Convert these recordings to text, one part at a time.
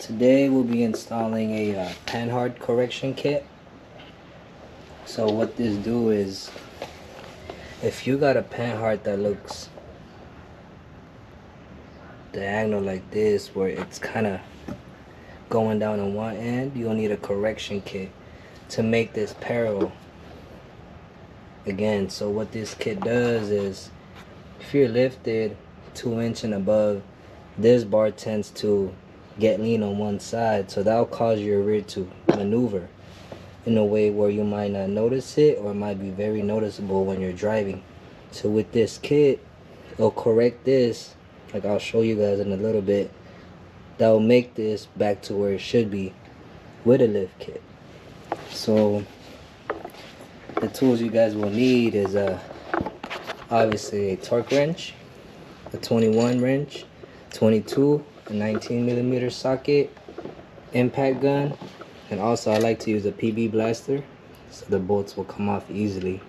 Today we'll be installing a Panhard correction kit. So what this do is, if you got a Panhard that looks diagonal like this, where it's kind of going down on one end, you'll need a correction kit to make this parallel again. So what this kit does is, if you're lifted 2 inches and above, this bar tends to get lean on one side, so that'll cause your rear to maneuver in a way where you might not notice it, or it might be very noticeable when you're driving. So with this kit, it'll correct this, like I'll show you guys in a little bit. That'll make this back to where it should be with a lift kit. So the tools you guys will need is obviously a torque wrench, a 21 wrench, 22, a 19mm socket, impact gun, and also I like to use a PB blaster so the bolts will come off easily.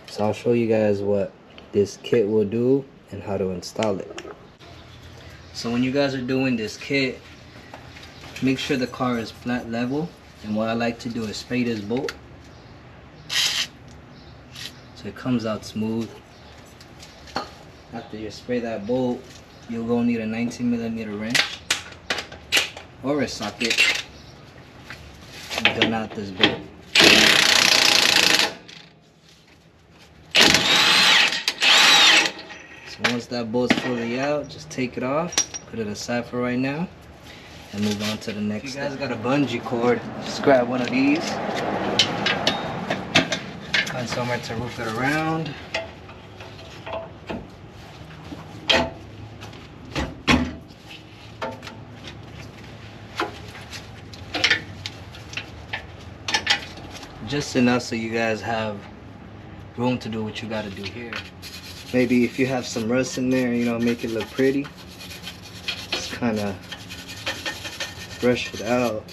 So I'll show you guys what this kit will do and how to install it. So when you guys are doing this kit, make sure the car is flat level, and what I like to do is spray this bolt so it comes out smooth. After you spray that bolt, you'll go need a 19mm wrench or a socket and gun out this bolt. So once that bolt's fully out, just take it off, put it aside for right now, and move on to the next step. If you guys got a bungee cord, just grab one of these, find somewhere to rope it around. Just enough so you guys have room to do what you got to do here. Maybe if you have some rust in there, you know, make it look pretty, just kind of brush it out.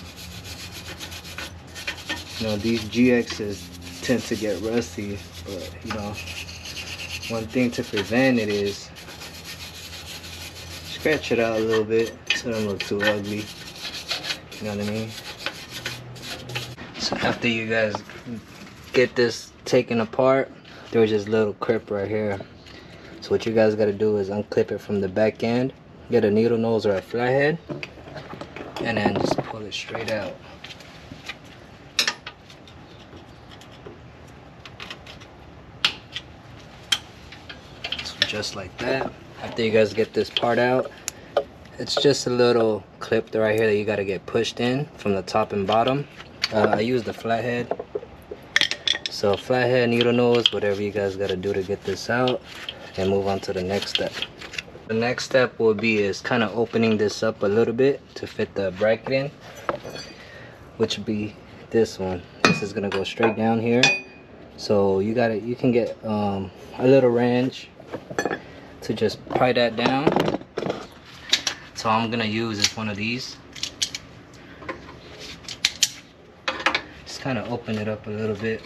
You know, these GXs tend to get rusty, but you know, one thing to prevent it is scratch it out a little bit so it doesn't look too ugly. You know what I mean? So after you guys get this taken apart, there's this little clip right here. So what you guys got to do is unclip it from the back end, get a needle nose or a flathead, and then just pull it straight out. So just like that. After you guys get this part out, it's just a little clip right here that you got to get pushed in from the top and bottom. I use the flathead, so flathead, needle nose, whatever you guys got to do to get this out, and move on to the next step. The next step will be is kind of opening this up a little bit to fit the bracket in, which would be this one. This is gonna go straight down here, so you can get a little wrench to just pry that down. So I'm gonna use is one of these. Kind of open it up a little bit.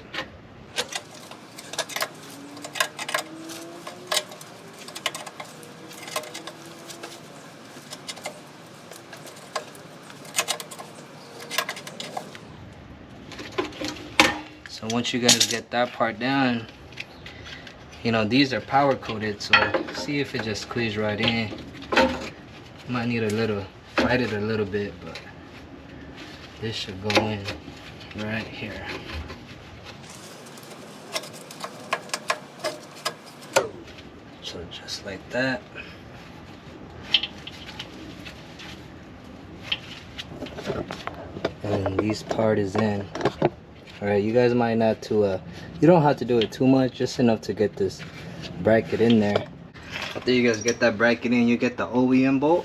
So once you guys get that part down, you know, these are power coated, so see if it just squeezes right in. Might need a little, fight it a little bit, but this should go in right here. So just like that. And this part is in. Alright, you guys might not you don't have to do it too much, just enough to get this bracket in there. After you guys get that bracket in, you get the OEM bolt.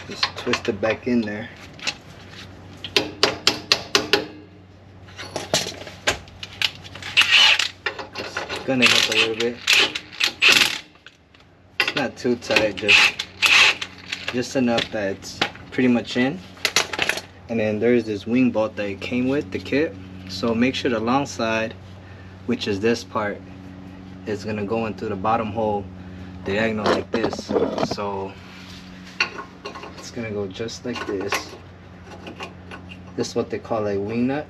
Just twist it back in there. Gun it up a little bit. It's not too tight, just enough that it's pretty much in. And then there's this wing bolt that it came with the kit, so make sure the long side, which is this part, is gonna go into the bottom hole diagonal like this. So It's gonna go just like this. This is what they call a wing nut.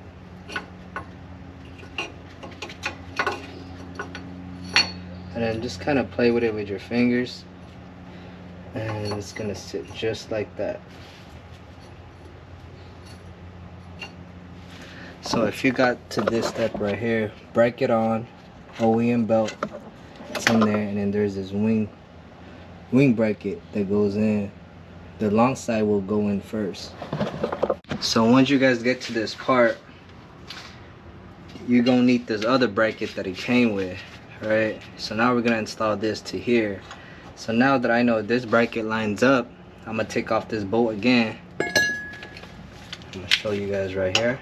And then just kind of play with it with your fingers, and it's gonna sit just like that. So if you got to this step right here, bracket on, OEM belt, it's in there, and then there's this wing bracket that goes in. The long side will go in first. So once you guys get to this part, you're gonna need this other bracket that it came with. Right, so now we're gonna install this to here. So now that I know this bracket lines up, I'm gonna take off this bolt again. I'm gonna show you guys right here.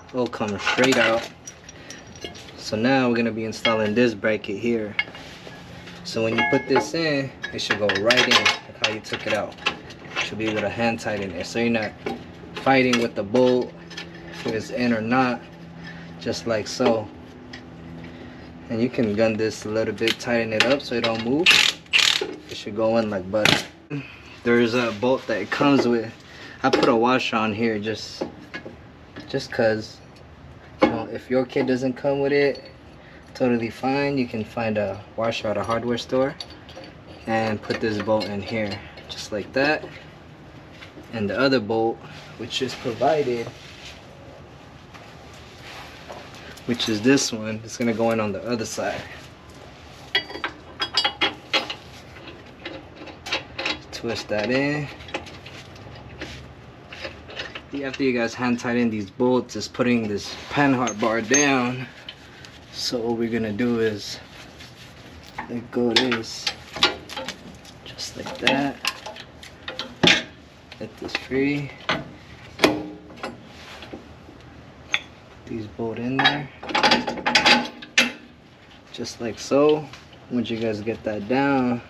It'll come straight out. So now we're gonna be installing this bracket here. So when you put this in, it should go right in, like how you took it out. You should be able to hand tighten it, so you're not fighting with the bolt if it's in or not. Just like so. And you can gun this a little bit, tighten it up so it don't move. It should go in like butter. There's a bolt that it comes with. I put a washer on here just cause, you know, if your kit doesn't come with it, totally fine. You can find a washer at a hardware store and put this bolt in here just like that. And the other bolt, which is provided, which is this one, it's gonna go in on the other side. Twist that in. After you guys hand tighten these bolts, is putting this Panhard bar down. So what we're gonna do is let go this, just like that. Let this free. These bolt in there just like so. Once you guys get that down,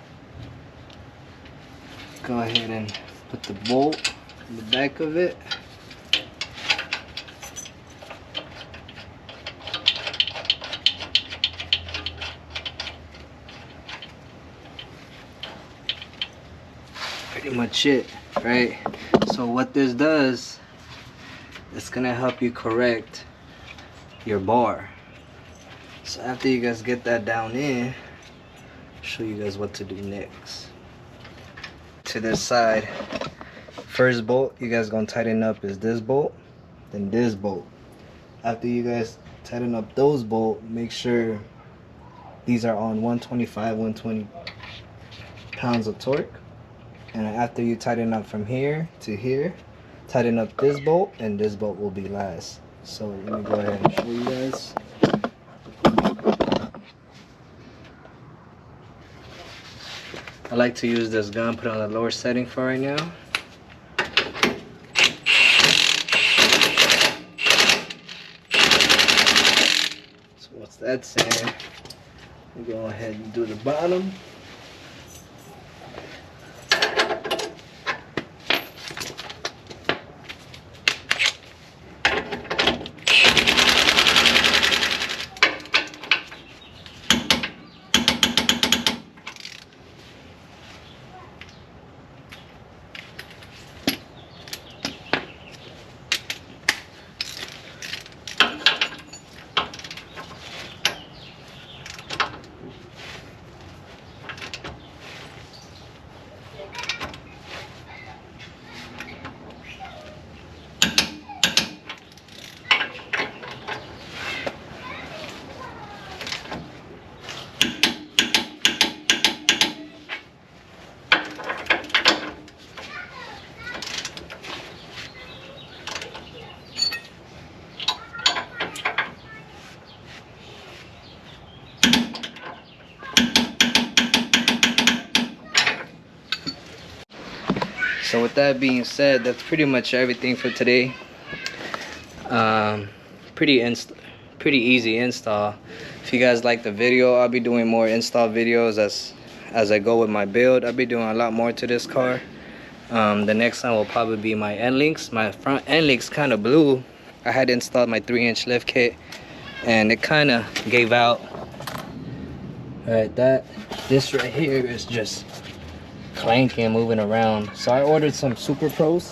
go ahead and put the bolt in the back of it. Pretty much it, right? So what this does, it's gonna help you correct your bar. So after you guys get that down in, I'll show you guys what to do next. To this side, first bolt you guys gonna tighten up is this bolt, then this bolt. After you guys tighten up those bolts, make sure these are on 125, 120 pounds of torque. And after you tighten up from here to here, tighten up this bolt, and this bolt will be last. So let me go ahead and show you guys. I like to use this gun, put it on the lower setting for right now. So what's that saying? We go ahead and do the bottom. So with that being said, that's pretty much everything for today. Pretty easy install. If you guys like the video, I'll be doing more install videos as I go with my build. I'll be doing a lot more to this car. The next one will probably be my end links. My front end links kind of blew. I had installed my 3-inch lift kit and it kind of gave out. Alright, this right here is just clanking, moving around. So I ordered some Super Pros,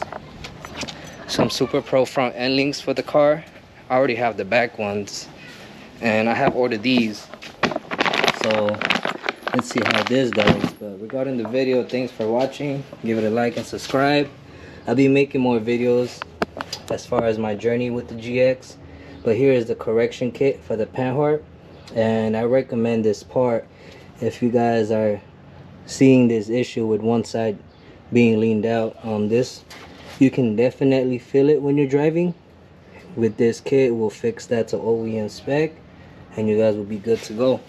some Super Pro front end links for the car. I already have the back ones, and I have ordered these. So let's see how this does. But regarding the video, thanks for watching. Give it a like and subscribe. I'll be making more videos as far as my journey with the GX. But here is the correction kit for the Panhard, and I recommend this part if you guys are seeing this issue with one side being leaned out. This, you can definitely feel it when you're driving. With this kit, we'll fix that to OEM spec, and you guys will be good to go.